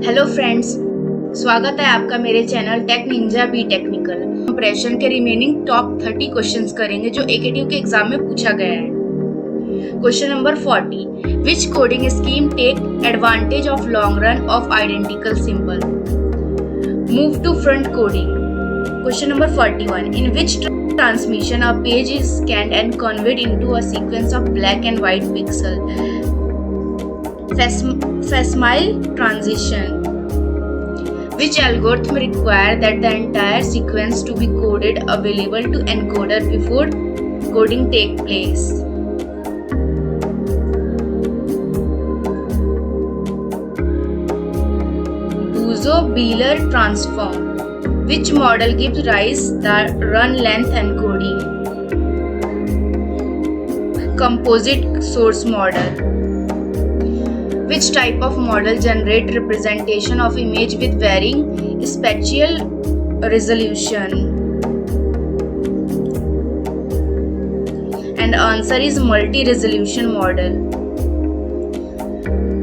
Hello friends, स्वागत है आपका मेरे channel tech ninja B technical. Compression के रिमेनिंग टॉप 30 क्वेश्चंस करेंगे जो एकेटीयू के एग्जाम में पूछा गया है। Question number 40, which coding scheme take advantage of long run of identical symbol? Move to front coding. Question number 41, in which transmission a page is scanned and conveyed into a sequence of black and white pixel. Facsimile transition. Which algorithm require that the entire sequence to be coded available to encoder before coding take place? Buzo-Bieler transform. Which model gives rise the run length encoding? Composite source model. Which type of model generate representation of image with varying spatial resolution? And answer is multi-resolution model.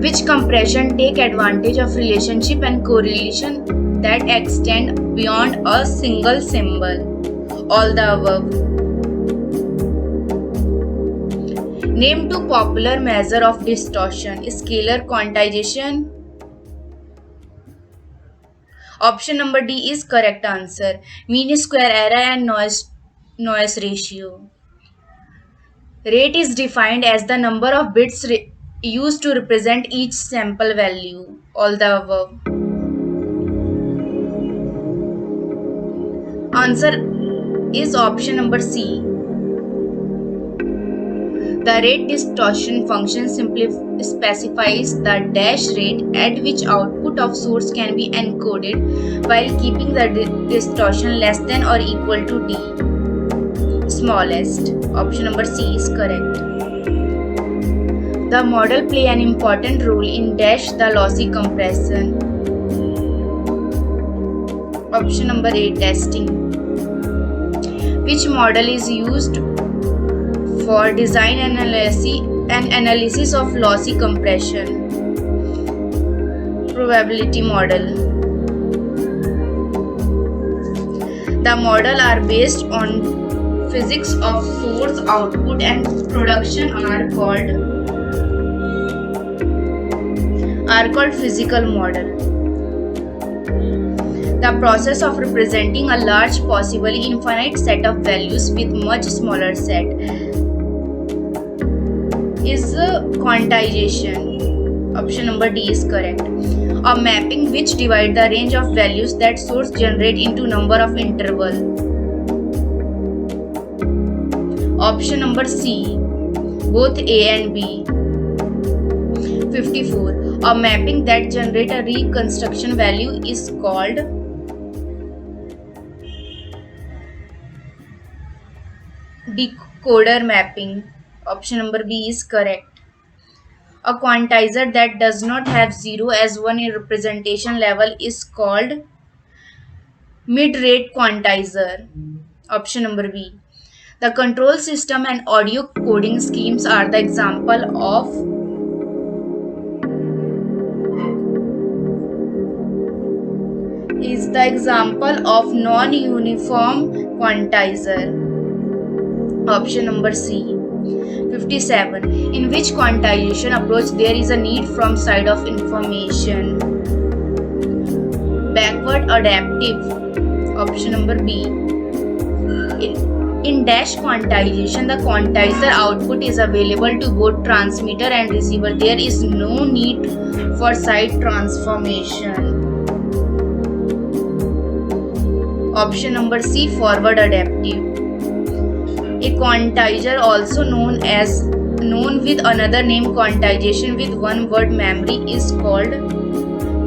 Which compression take advantage of relationship and correlation that extend beyond a single symbol? All the above. Name two popular measure of distortion. Scalar quantization. Option number D is correct answer. Mean square error and noise ratio. Rate is defined as the number of bits used to represent each sample value. All the above. Answer is option number C. The rate distortion function specifies the dash rate at which output of source can be encoded while keeping the distortion less than or equal to D, smallest. Option number C is correct. The model play an important role in dash the lossy compression. Option number A, testing. Which model is used for design analysis of lossy compression? Probability model. The model are based on physics of source, output and production are called physical model. The process of representing a large, possibly infinite set of values with much smaller set is quantization. Option number D is correct. A mapping which divide the range of values that source generate into number of interval. Option number C, both A and B. 54. A mapping that generate a reconstruction value is called decoder mapping. Option number B is correct. A quantizer that does not have 0 as one representation level is called mid-rate quantizer. Option number B. The control system and audio coding schemes are the example of non-uniform quantizer. Option number C. 57. In which quantization approach there is a need from side of information? Backward adaptive. Option number B. In dash quantization, the quantizer output is available to both transmitter and receiver. There is no need for side transformation. Option number C, forward adaptive. A quantizer, also known with another name quantization with one word memory, is called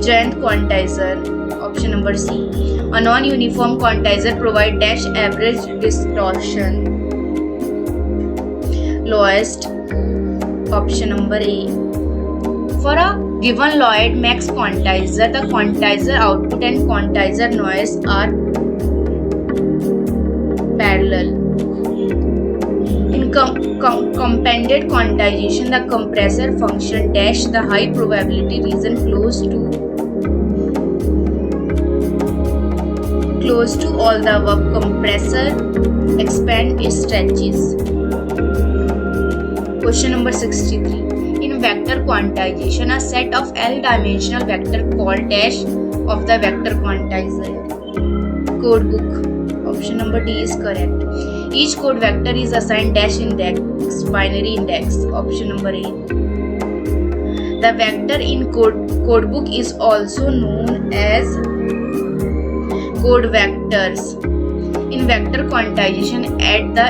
joint quantizer. Option number C. A non-uniform quantizer provide dash average distortion lowest. Option number A. For a given Lloyd max quantizer, the quantizer output and quantizer noise are parallel. In compended quantization, the compressor function dash the high probability region close to close to all the verb compressor, expand, stretches. Question number 63. In vector quantization, a set of L-dimensional vector called dash of the vector quantizer. Code book. Option number D is correct. Each code vector is assigned dash index, binary index. Option number A. The vector in code book is also known as code vectors. In vector quantization, add the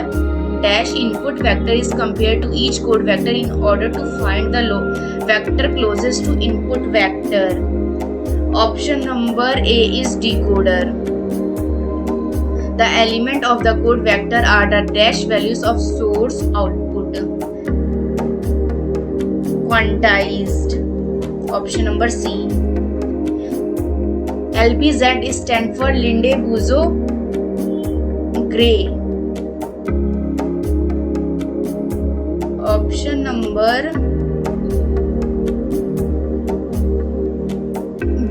dash input vector is compared to each code vector in order to find the vector closest to input vector. Option number A is decoder. The element of the code vector are the dash values of source output. Quantized. Option number C. LBZ stands for Lindenbuzzo-Gray. Option number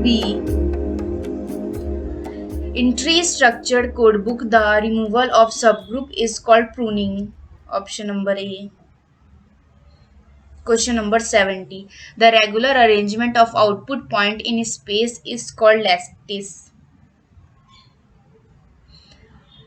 B. In tree-structured codebook, the removal of subgroup is called pruning. Option number A. Question number 70. The regular arrangement of output point in space is called lattice.